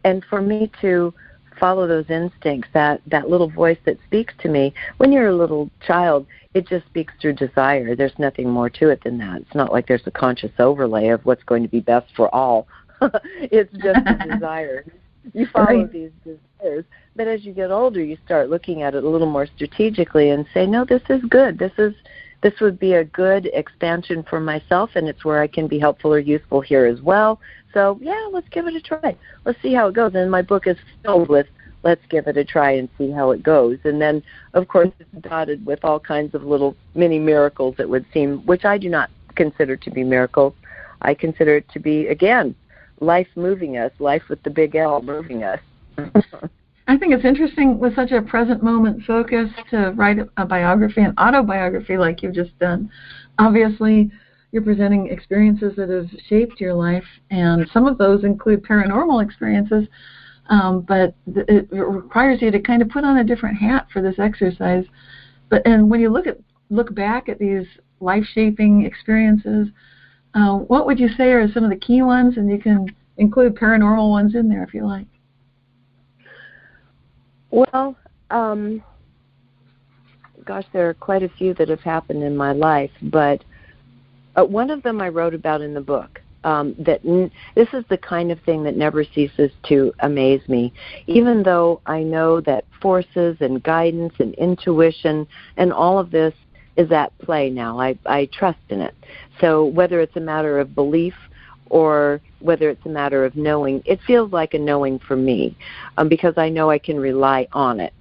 And for me to follow those instincts, that little voice that speaks to me, when you're a little child, it just speaks through desire. There's nothing more to it than that. It's not like there's a conscious overlay of what's going to be best for all. It's just a desire. You follow these desires, but as you get older, you start looking at it a little more strategically and say, no, this is good. This would be a good expansion for myself, and it's where I can be helpful or useful here as well. So, yeah, let's give it a try. Let's see how it goes. And my book is filled with let's give it a try and see how it goes. And then, of course, it's dotted with all kinds of little mini miracles, it would seem, which I do not consider to be miracles. I consider it to be, again, life moving us, life with the big L moving us. I think it's interesting with such a present moment focus to write a biography, an autobiography like you've just done. Obviously, you're presenting experiences that have shaped your life, and some of those include paranormal experiences, but it requires you to kind of put on a different hat for this exercise. And when you look back at these life-shaping experiences, what would you say are some of the key ones? And you can include paranormal ones in there if you like. Well, gosh, there are quite a few that have happened in my life, but one of them I wrote about in the book. This is the kind of thing that never ceases to amaze me, even though I know that forces and guidance and intuition and all of this is at play now. I trust in it. So whether it's a matter of belief or whether it's a matter of knowing, it feels like a knowing for me, because I know I can rely on it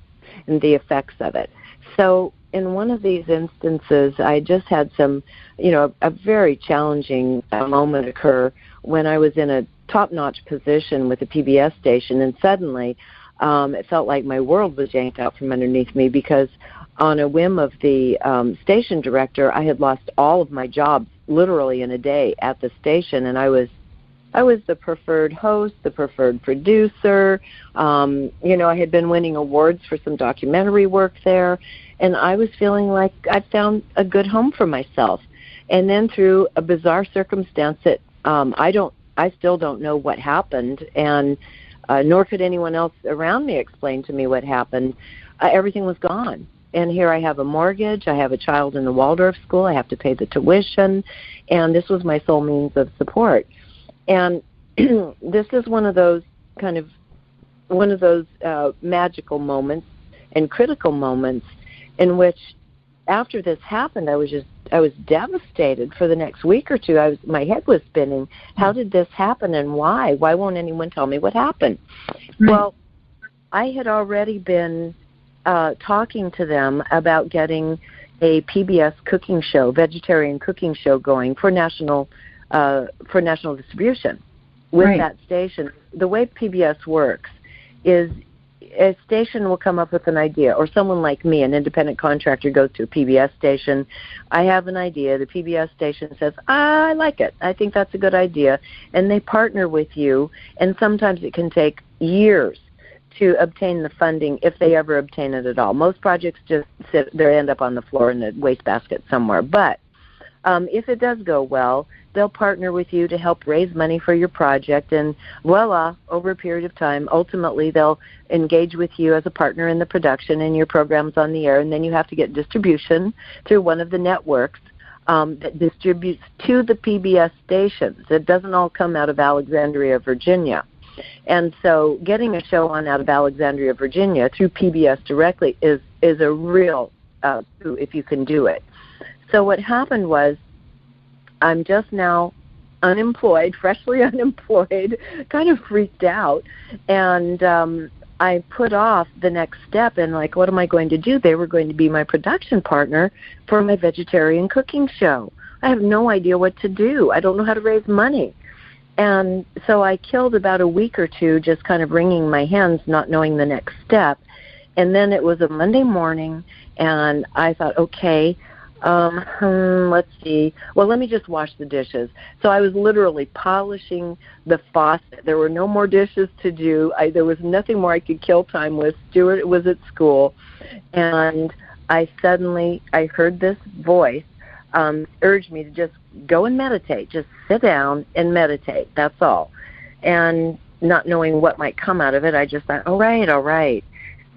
and the effects of it. So in one of these instances, I just had a very challenging moment occur when I was in a top-notch position with a PBS station, and suddenly it felt like my world was yanked out from underneath me, because on a whim of the station director, I had lost all of my jobs literally in a day at the station, and I was the preferred host, the preferred producer. I had been winning awards for some documentary work there, and I was feeling like I'd found a good home for myself. And then through a bizarre circumstance that I still don't know what happened, and nor could anyone else around me explain to me what happened, everything was gone. And here I have a mortgage, I have a child in the Waldorf school, I have to pay the tuition, and this was my sole means of support. And this is one of those magical moments and critical moments in which, after this happened, I was devastated for the next week or two. My head was spinning. How did this happen, and why? Why won't anyone tell me what happened? Right. Well, I had already been talking to them about getting a PBS cooking show, vegetarian cooking show, going for national distribution with that station. The way PBS works is a station will come up with an idea, or someone like me, an independent contractor, goes to a PBS station. I have an idea. The PBS station says, I like it. I think that's a good idea. And they partner with you, and sometimes it can take years to obtain the funding, if they ever obtain it at all. Most projects just they end up on the floor in a wastebasket somewhere. But if it does go well, they'll partner with you to help raise money for your project, and voila, over a period of time, ultimately they'll engage with you as a partner in the production, and your program's on the air, and then you have to get distribution through one of the networks that distributes to the PBS stations. It doesn't all come out of Alexandria, Virginia. And so getting a show on out of Alexandria, Virginia through PBS directly is a real if you can do it. So what happened was, I'm just now unemployed, freshly unemployed, kind of freaked out, and I put off the next step, and like, what am I going to do? They were going to be my production partner for my vegetarian cooking show. I have no idea what to do. I don't know how to raise money. And so I killed about a week or two just kind of wringing my hands, not knowing the next step. And then it was a Monday morning, and I thought, okay, let's see. Well, let me just wash the dishes. So I was literally polishing the faucet. There were no more dishes to do. There was nothing more I could kill time with. Stuart was at school. And I heard this voice urge me to just go and meditate. Just sit down and meditate. That's all. And not knowing what might come out of it, I just thought, all right.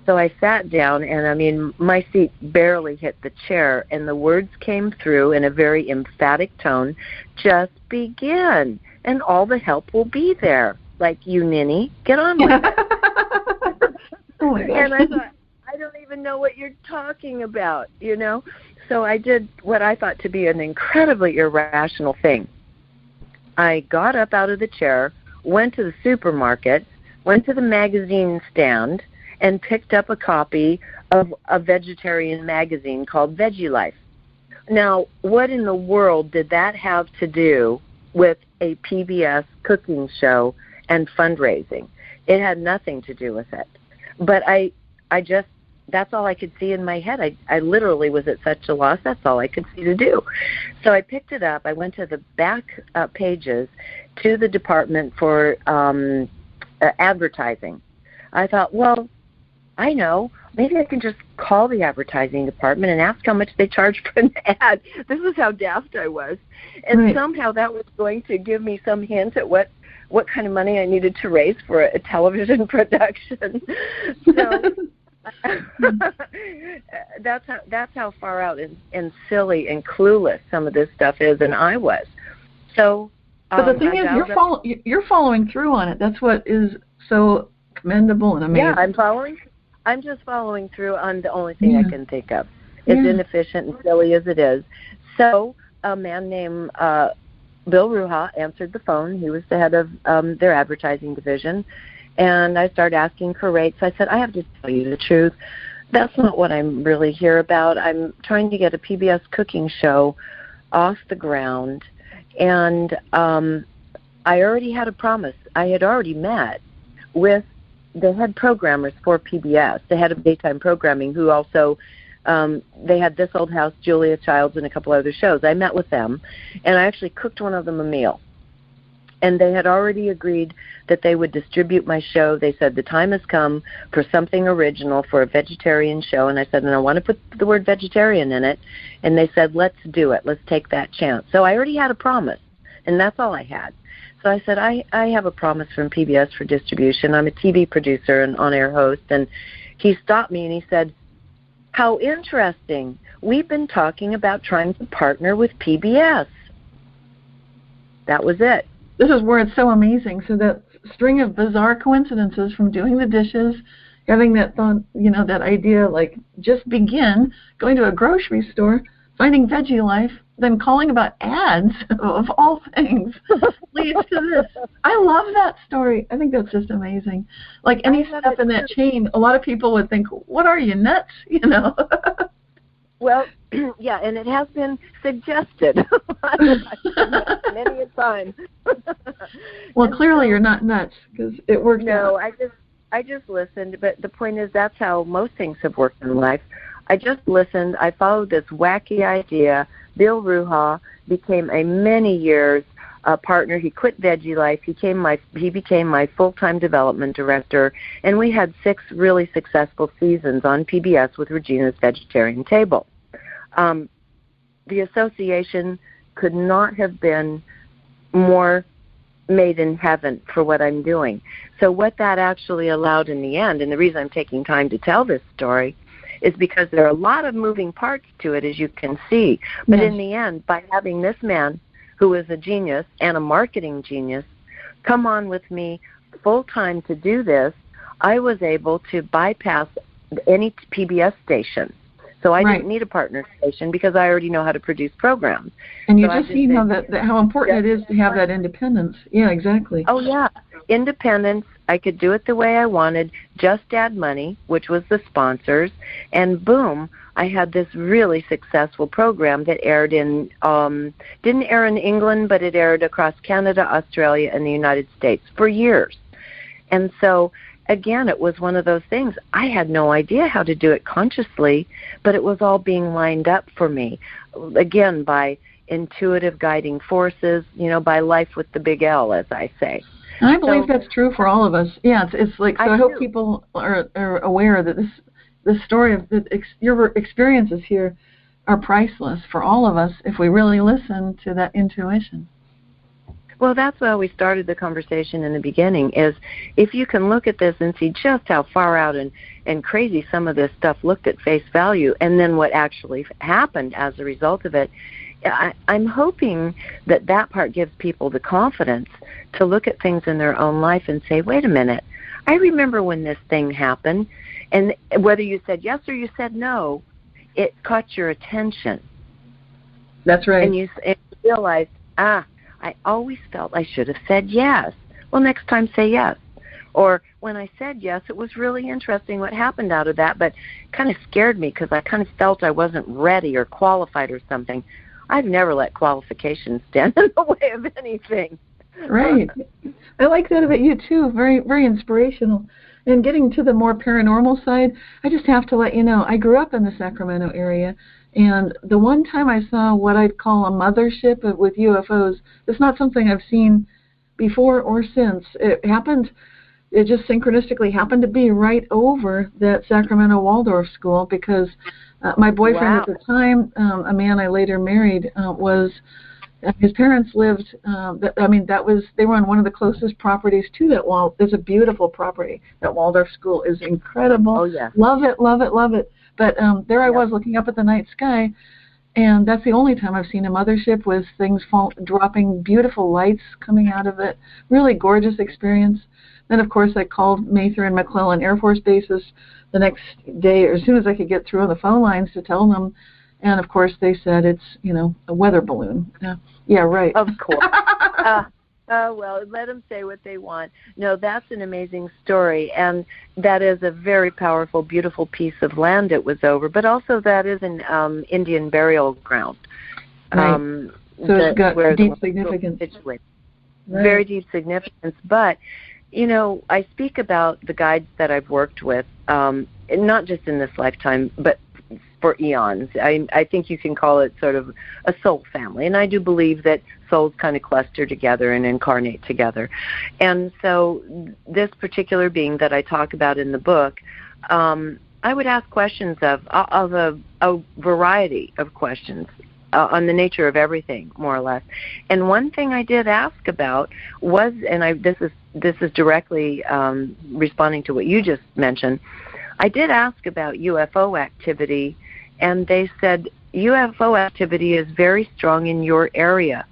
So I sat down, and I mean, my seat barely hit the chair, and the words came through in a very emphatic tone, just begin, and all the help will be there. Like, you ninny, get on with it. Oh my gosh. And I thought, I don't even know what you're talking about, you know? So I did what I thought to be an incredibly irrational thing. I got up out of the chair, went to the supermarket, went to the magazine stand, and picked up a copy of a vegetarian magazine called Veggie Life. Now, what in the world did that have to do with a PBS cooking show and fundraising? It had nothing to do with it. But I just, that's all I could see in my head. I literally was at such a loss. That's all I could see to do. So I picked it up. I went to the back pages to the department for advertising. I thought, well, I know. Maybe I can just call the advertising department and ask how much they charge for an ad. This is how daft I was. And somehow that was going to give me some hint at what kind of money I needed to raise for a television production. So that's how far out and silly and clueless some of this stuff is, and I was. So, but the thing is, you're following through on it. That's what is so commendable and amazing. Yeah, I'm just following through on the only thing I can think of. As inefficient and silly as it is. So a man named Bill Ruha answered the phone. He was the head of their advertising division. And I started asking for rates. I said, I have to tell you the truth. That's not what I'm really here about. I'm trying to get a PBS cooking show off the ground. And I already had a promise. I had already met with the head programmers for PBS, the head of daytime programming, who also, they had This Old House, Julia Childs, and a couple other shows. I met with them, and I actually cooked one of them a meal. And they had already agreed that they would distribute my show. They said the time has come for something original, for a vegetarian show. And I said, and I want to put the word vegetarian in it. And they said, let's do it. Let's take that chance. So I already had a promise, and that's all I had. So I said, I have a promise from PBS for distribution. I'm a TV producer and on-air host. And he stopped me and he said, how interesting. We've been talking about trying to partner with PBS. That was it. This is where it's so amazing. So that string of bizarre coincidences from doing the dishes, having that thought, that idea, like just begin, going to a grocery store, finding Veggie Life, then calling about ads, of all things, leads to this. I love that story. I think that's just amazing. Like any step in that chain, a lot of people would think, what are you, nuts? Well, yeah, and it has been suggested many a time. Well, clearly you're not nuts, because it worked out. No, I just listened, but the point is that's how most things have worked in life. I just listened. I followed this wacky idea. Bill Ruha became a many years partner. He quit Veggie Life. He became my full-time development director, and we had 6 really successful seasons on PBS with Regina's Vegetarian Table. The association could not have been more made in heaven for what I'm doing. So what that actually allowed in the end, and the reason I'm taking time to tell this story, is because there are a lot of moving parts to it, as you can see. But in the end, by having this man, who is a genius and a marketing genius, come on with me full-time to do this, I was able to bypass any PBS station. So I didn't need a partner station because I already know how to produce programs. And you just see how important it is to have that independence. Yeah, exactly. Oh, yeah. Independence. I could do it the way I wanted, just add money, which was the sponsors, and boom, I had this really successful program that aired didn't air in England, but it aired across Canada, Australia, and the United States for years. And so, again, it was one of those things. I had no idea how to do it consciously, but it was all being lined up for me, again, by intuitive guiding forces, by life with the big L, as I say. And I believe that's true for all of us. Yeah, it's like, so I hope people are aware that this story of your experiences here are priceless for all of us if we really listen to that intuition. Well, that's why we started the conversation in the beginning, is if you can look at this and see just how far out and crazy some of this stuff looked at face value, and then what actually happened as a result of it, I'm hoping that part gives people the confidence to look at things in their own life and say, wait a minute, I remember when this thing happened, and whether you said yes or you said no, it caught your attention. That's right. And you realized, I always felt I should have said yes. Well, next time say yes. Or when I said yes, it was really interesting what happened out of that, but kind of scared me because I kind of felt I wasn't ready or qualified or something. I've never let qualifications stand in the way of anything. Right. I like that about you, too. Very, very inspirational. And getting to the more paranormal side, I just have to let you know, I grew up in the Sacramento area, and the one time I saw what I'd call a mothership with UFOs, it's not something I've seen before or since. It just synchronistically happened to be right over that Sacramento Waldorf school because my boyfriend at the time, a man I later married, his parents lived, they were on one of the closest properties to that There's a beautiful property. That Waldorf school is incredible. Oh, yeah. Love it, love it, love it. But there I was looking up at the night sky, and that's the only time I've seen a mothership with things dropping beautiful lights coming out of it. Really gorgeous experience. Then, of course, I called Mather and McClellan Air Force bases the next day, or as soon as I could get through on the phone lines to tell them. And, of course, they said it's, a weather balloon. Yeah, right. Of course. Well, let them say what they want. No, that's an amazing story, and that is a very powerful, beautiful piece of land it was over, but also that is an Indian burial ground. Right. So it's got deep significance. Right. Very deep significance, but, I speak about the guides that I've worked with, not just in this lifetime, but for eons. I think you can call it sort of a soul family, and I do believe that souls kind of cluster together and incarnate together. And so this particular being that I talk about in the book, I would ask questions of a variety of questions on the nature of everything, more or less. And one thing I did ask about was, and this is directly responding to what you just mentioned, I did ask about UFO activity, and they said UFO activity is very strong in your area.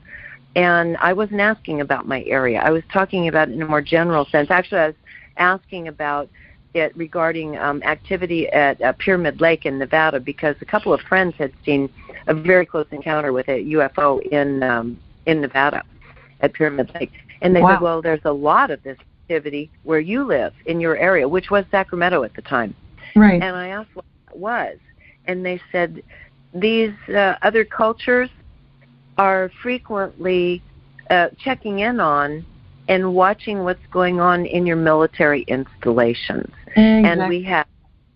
And I wasn't asking about my area. I was talking about it in a more general sense. Actually, I was asking about it regarding activity at Pyramid Lake in Nevada, because a couple of friends had seen a very close encounter with a UFO in Nevada at Pyramid Lake. And they said, well, there's a lot of this activity where you live in your area, which was Sacramento at the time. Right. And I asked what it was. And they said these other cultures are frequently checking in on and watching what's going on in your military installations. Exactly. And we have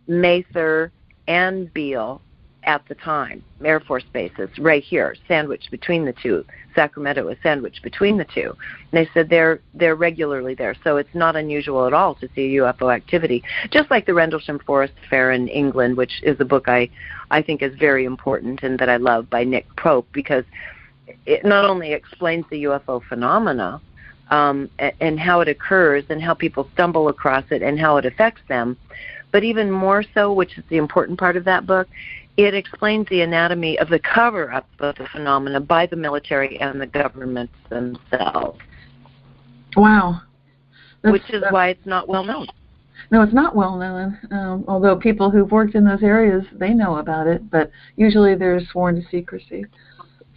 Mather and Beale at the time, Air Force bases, right here, sandwiched between the two. Sacramento is sandwiched between the two. And they said they're regularly there, so it's not unusual at all to see UFO activity. Just like the Rendlesham Forest Fair in England, which is a book I think is very important and that I love, by Nick Pope, because it not only explains the UFO phenomena and how it occurs and how people stumble across it and how it affects them, but even more so, which is the important part of that book, it explains the anatomy of the cover-up of the phenomena by the military and the governments themselves. Wow. Which is why it's not well known. No, it's not well known, although people who've worked in those areas, they know about it, but usually they're sworn to secrecy.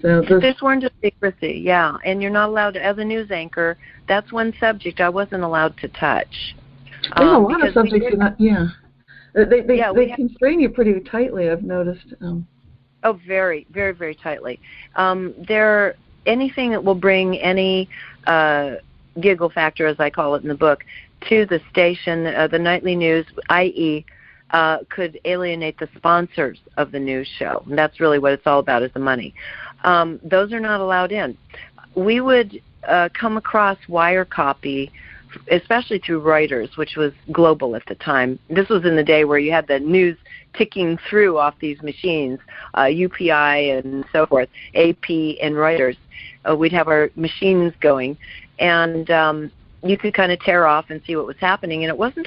So they're sworn to secrecy, yeah, and you're not allowed to, as a news anchor, that's one subject I wasn't allowed to touch. There's a lot of subjects you're not, They constrain you pretty tightly, I've noticed. Oh, very, very, very tightly. Anything that will bring any giggle factor, as I call it in the book, to the station, the nightly news, i.e., could alienate the sponsors of the news show. And that's really what it's all about, is the money. Those are not allowed in. We would come across wire copy especially through Reuters, which was global at the time. This was in the day where you had the news ticking through off these machines, UPI and so forth, AP and Reuters. We'd have our machines going, and you could kind of tear off and see what was happening. And it wasn't